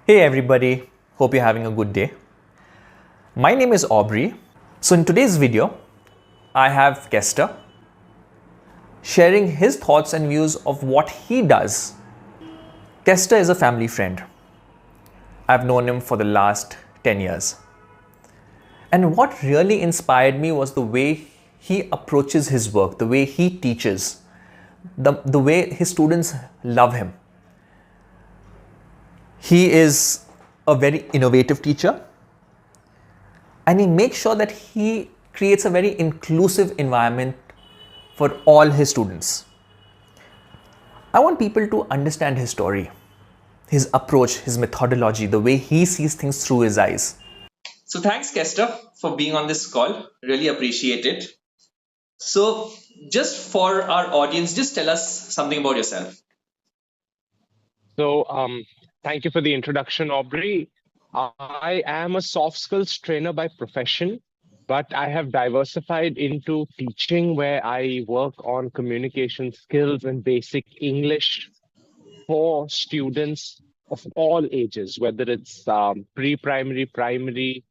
Hey everybody, hope you're having a good day. My name is Aubrey. So in today's video, I have Kester sharing his thoughts and views of what he does. Kester is a family friend. I've known him for the last 10 years. And what really inspired me was the way he approaches his work, the way he teaches, the way his students love him. He is a very innovative teacher, and he makes sure that he creates a very inclusive environment for all his students. I want people to understand his story, his approach, his methodology, the way he sees things through his eyes. So thanks, Kester, for being on this call. Really appreciate it. So just for our audience, just tell us something about yourself. So, thank you for the introduction, Aubrey. I am a soft skills trainer by profession, but I have diversified into teaching where I work on communication skills and basic English for students of all ages, whether it's pre-primary, primary,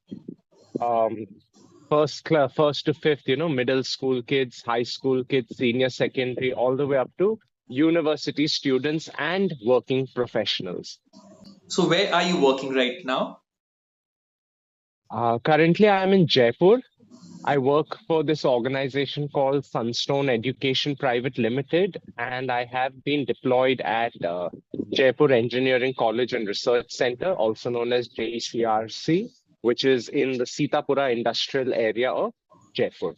um, first to fifth, middle school kids, high school kids, senior secondary, all the way up to university students and working professionals. So where are you working right now? Currently, I'm in Jaipur. I work for this organization called Sunstone Education Private Limited, and I have been deployed at Jaipur Engineering College and Research Center, also known as JECRC, which is in the Sitapura industrial area of Jaipur.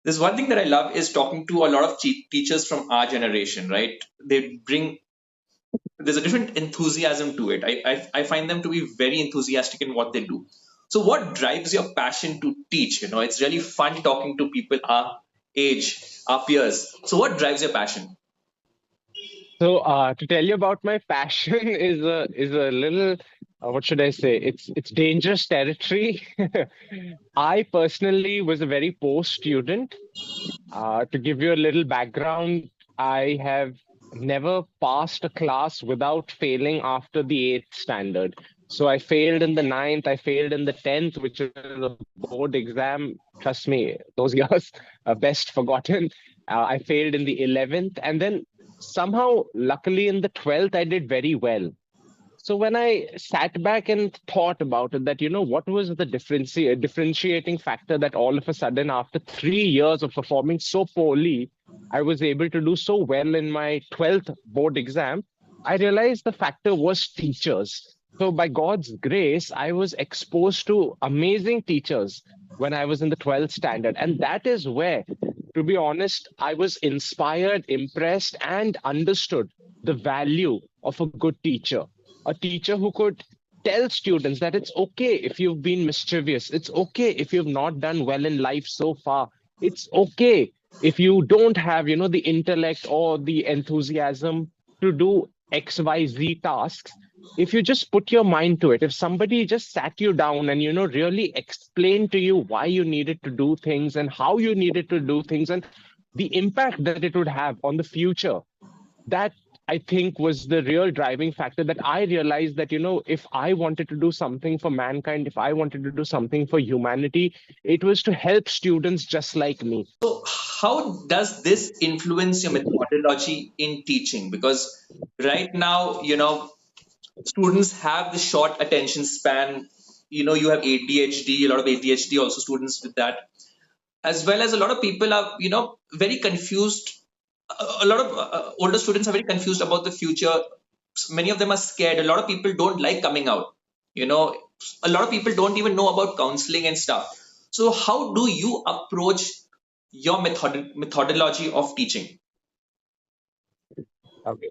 There's one thing that I love is talking to a lot of teachers from our generation, right? There's a different enthusiasm to it. I find them to be very enthusiastic in what they do. So what drives your passion to teach? It's really fun talking to people our age, our peers. So what drives your passion? So, to tell you about my passion is a little what should I say? It's dangerous territory. I personally was a very poor student. To give you a little background, I have never passed a class without failing after the eighth standard. So I failed in the ninth, I failed in the 10th, which is a board exam. Trust me, those years are best forgotten. I failed in the 11th, and then somehow, luckily, in the 12th, I did very well. So when I sat back and thought about it, that, what was the differentiating factor that all of a sudden, after 3 years of performing so poorly, I was able to do so well in my 12th board exam, I realized the factor was teachers. So by God's grace, I was exposed to amazing teachers when I was in the 12th standard. And that is where, to be honest, I was inspired, impressed, and understood the value of a good teacher, a teacher who could tell students that it's okay if you've been mischievous. It's okay if you've not done well in life so far. It's okay if you don't have, the intellect or the enthusiasm to do XYZ tasks. If you just put your mind to it, if somebody just sat you down and, really explained to you why you needed to do things and how you needed to do things and the impact that it would have on the future, that I think was the real driving factor, that I realized that, if I wanted to do something for mankind, if I wanted to do something for humanity, it was to help students just like me. So how does this influence your methodology in teaching? Because right now, students have the short attention span. You have ADHD, a lot of ADHD also students with that, as well as a lot of people are, very confused. A lot of older students are very confused about the future. Many of them are scared. A lot of people don't like coming out. You know, a lot of people don't even know about counseling and stuff. So how do you approach your methodology of teaching? Okay.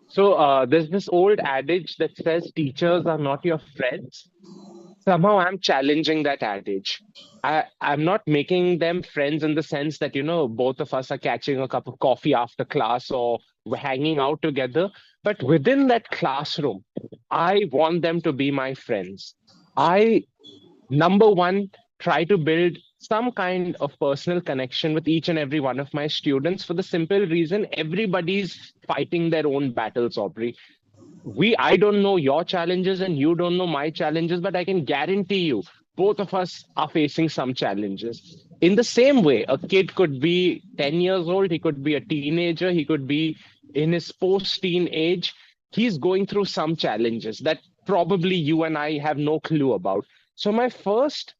So there's this old adage that says teachers are not your friends. Somehow I'm challenging that adage. I'm not making them friends in the sense that, both of us are catching a cup of coffee after class or we're hanging out together. But within that classroom, I want them to be my friends. I, number one, try to build some kind of personal connection with each and every one of my students for the simple reason everybody's fighting their own battles, Aubrey. I don't know your challenges and you don't know my challenges, but I can guarantee you both of us are facing some challenges. In the same way, a kid could be 10 years old, he could be a teenager, he could be in his post-teen age. He's going through some challenges that probably you and I have no clue about. So my first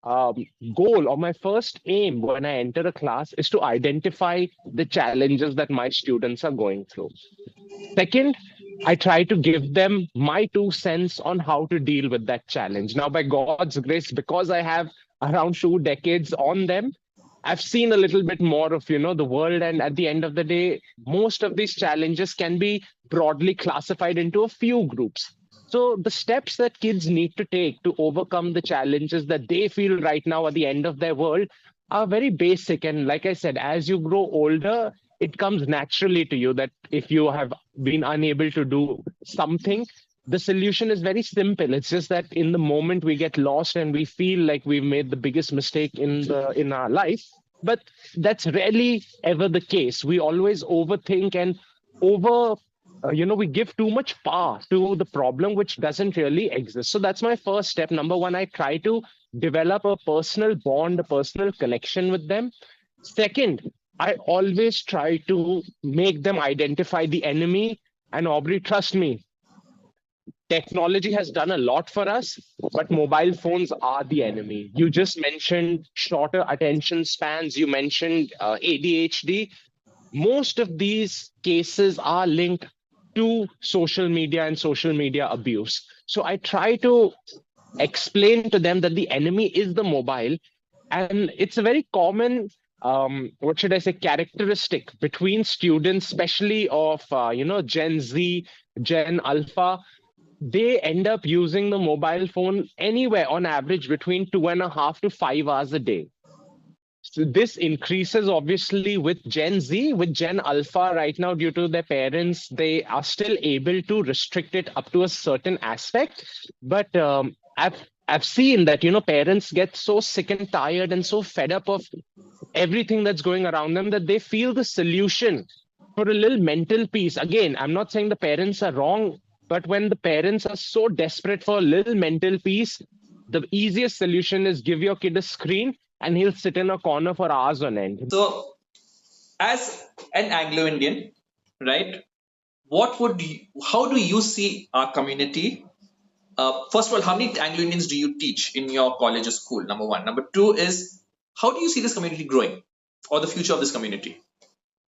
um, goal or my first aim when I enter a class is to identify the challenges that my students are going through. Second, I try to give them my 2 cents on how to deal with that challenge. Now, by God's grace, because I have around 2 decades on them, I've seen a little bit more of, the world. And at the end of the day, most of these challenges can be broadly classified into a few groups. So the steps that kids need to take to overcome the challenges that they feel right now at the end of their world are very basic. And like I said, as you grow older, it comes naturally to you that if you have been unable to do something, the solution is very simple. It's just that in the moment we get lost and we feel like we've made the biggest mistake in our life. But that's rarely ever the case. We always overthink and over we give too much power to the problem which doesn't really exist. So that's my first step. Number one, I try to develop a personal bond, a personal connection with them. Second, I always try to make them identify the enemy. And Aubrey, trust me, technology has done a lot for us, but mobile phones are the enemy. You just mentioned shorter attention spans, you mentioned ADHD. Most of these cases are linked to social media and social media abuse. So I try to explain to them that the enemy is the mobile. And it's a very common, what should I say, characteristic between students, especially of, Gen Z, Gen Alpha. They end up using the mobile phone anywhere on average between 2.5 to 5 hours a day. So this increases obviously with Gen Z, with Gen Alpha right now, due to their parents, they are still able to restrict it up to a certain aspect. But I've seen that parents get so sick and tired and so fed up of everything that's going around them that they feel the solution for a little mental peace. Again, I'm not saying the parents are wrong, but when the parents are so desperate for a little mental peace, the easiest solution is give your kid a screen and he'll sit in a corner for hours on end. So, as an Anglo-Indian, right? How do you see our community? First of all, how many Anglo-Indians do you teach in your college or school? Number one. Number two is, how do you see this community growing, or the future of this community?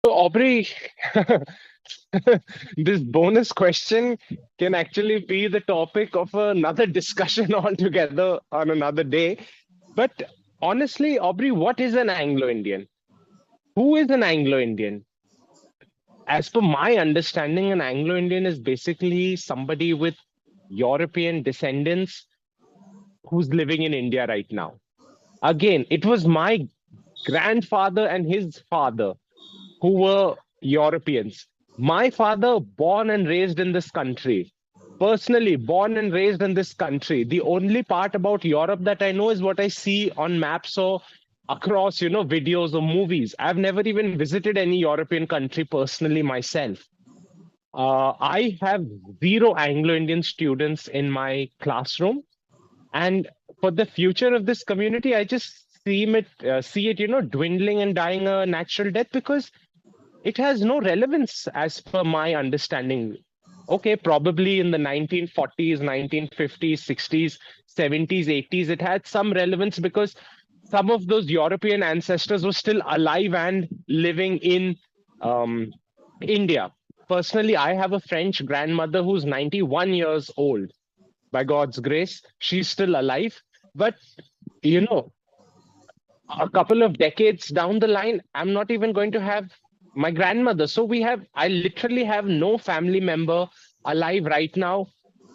So, Aubrey, this bonus question can actually be the topic of another discussion altogether on another day. But honestly, Aubrey, what is an Anglo-Indian? Who is an Anglo-Indian? As per my understanding, an Anglo-Indian is basically somebody with European descendants who's living in India right now. Again, it was my grandfather and his father who were Europeans. My father, born and raised in this country, personally born and raised in this country. The only part about Europe that I know is what I see on maps or across, videos or movies. I've never even visited any European country personally myself. I have zero Anglo-Indian students in my classroom. And for the future of this community, I just see it, dwindling and dying a natural death because it has no relevance as per my understanding. Okay, probably in the 1940s, 1950s, 60s, 70s, 80s, it had some relevance because some of those European ancestors were still alive and living in India. Personally, I have a French grandmother who's 91 years old. By God's grace, she's still alive. But, a couple of decades down the line, I'm not even going to have my grandmother. So I literally have no family member alive right now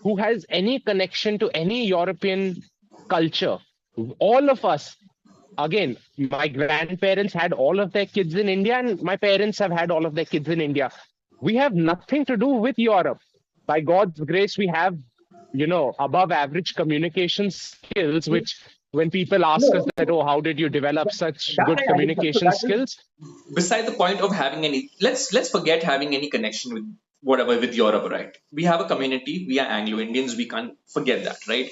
who has any connection to any European culture. All of us, again, my grandparents had all of their kids in India, and my parents have had all of their kids in India. We have nothing to do with Europe. By God's grace, we have, above average communication skills, which when people ask us that, oh, how did you develop such good communication skills? Beside the point of having any, let's forget having any connection with whatever with Europe, right? We have a community. We are Anglo-Indians. We can't forget that, right?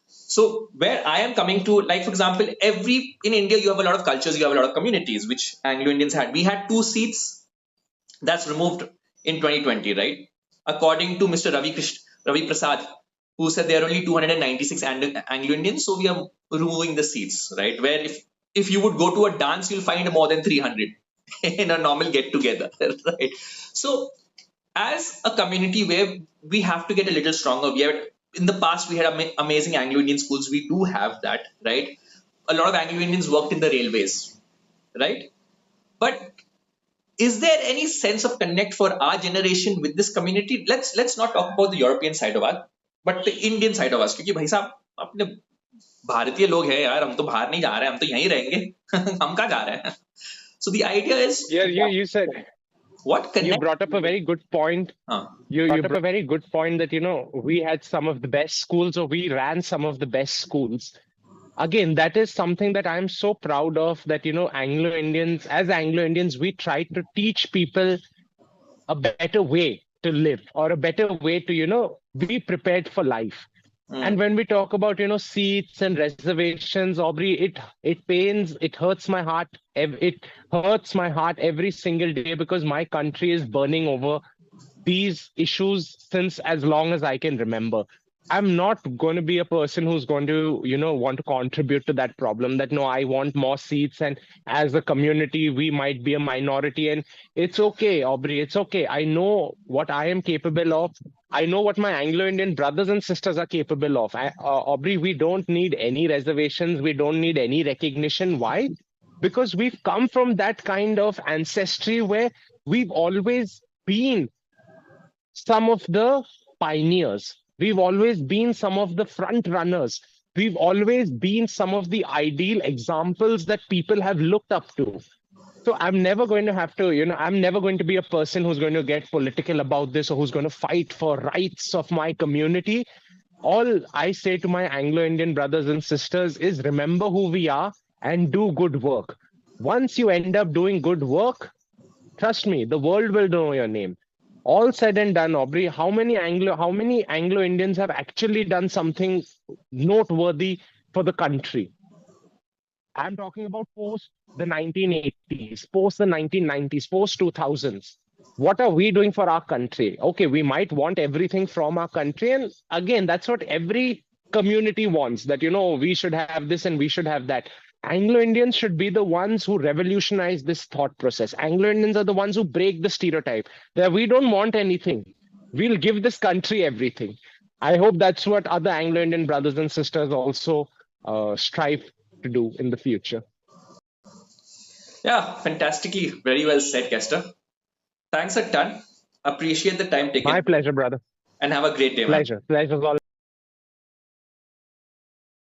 So where I am coming to, like for example, in India you have a lot of cultures, you have a lot of communities, which Anglo-Indians had. We had 2 seats that's removed in 2020, right? According to Mr. Ravi Prasad, who said there are only 296 Anglo-Indians, so we are removing the seats, right? Where if you would go to a dance, you'll find more than 300 in a normal get together, right? So as a community where we have to get a little stronger, in the past we had amazing Anglo-Indian schools. We do have that, right? A lot of Anglo-Indians worked in the railways, right? But is there any sense of connect for our generation with this community? Let's not talk about the European side of us, but the Indian side of us. क्योंकि भाई साहब अपने भारतीय लोग हैं यार, हम तो बाहर नहीं जा रहे हैं, हम तो यहीं रहेंगे. हम कहाँ जा रहे हैं? So the idea is, Yeah, you said what you connect? brought up a very good point. You brought up a very good point that, we had some of the best schools, or we ran some of the best schools. Again, that is something that I'm so proud of, that, as Anglo-Indians, we try to teach people a better way to live, or a better way to, be prepared for life. And when we talk about, seats and reservations, Aubrey, it hurts my heart. It hurts my heart every single day, because my country is burning over these issues since as long as I can remember. I'm not going to be a person who's going to, want to contribute to that problem. That no, I want more seats, and as a community, we might be a minority, and it's okay, Aubrey. It's okay. I know what I am capable of. I know what my Anglo-Indian brothers and sisters are capable of. Aubrey, we don't need any reservations. We don't need any recognition. Why? Because we've come from that kind of ancestry where we've always been some of the pioneers. We've always been some of the front runners. We've always been some of the ideal examples that people have looked up to. So I'm never going to have to, I'm never going to be a person who's going to get political about this, or who's going to fight for rights of my community. All I say to my Anglo-Indian brothers and sisters is, remember who we are and do good work. Once you end up doing good work, trust me, the world will know your name. All said and done, Aubrey, how many Anglo-Indians have actually done something noteworthy for the country? I'm talking about post the 1980s, post the 1990s, post 2000s. What are we doing for our country? Okay, we might want everything from our country. And again, that's what every community wants, that, we should have this and we should have that. Anglo-Indians should be the ones who revolutionize this thought process. Anglo-Indians are the ones who break the stereotype that we don't want anything. We'll give this country everything. I hope that's what other Anglo-Indian brothers and sisters also strive to do in the future. Yeah, fantastically, very well said, Kester. Thanks a ton. Appreciate the time taken. My pleasure, brother. And have a great day, man. Pleasure. Pleasure's all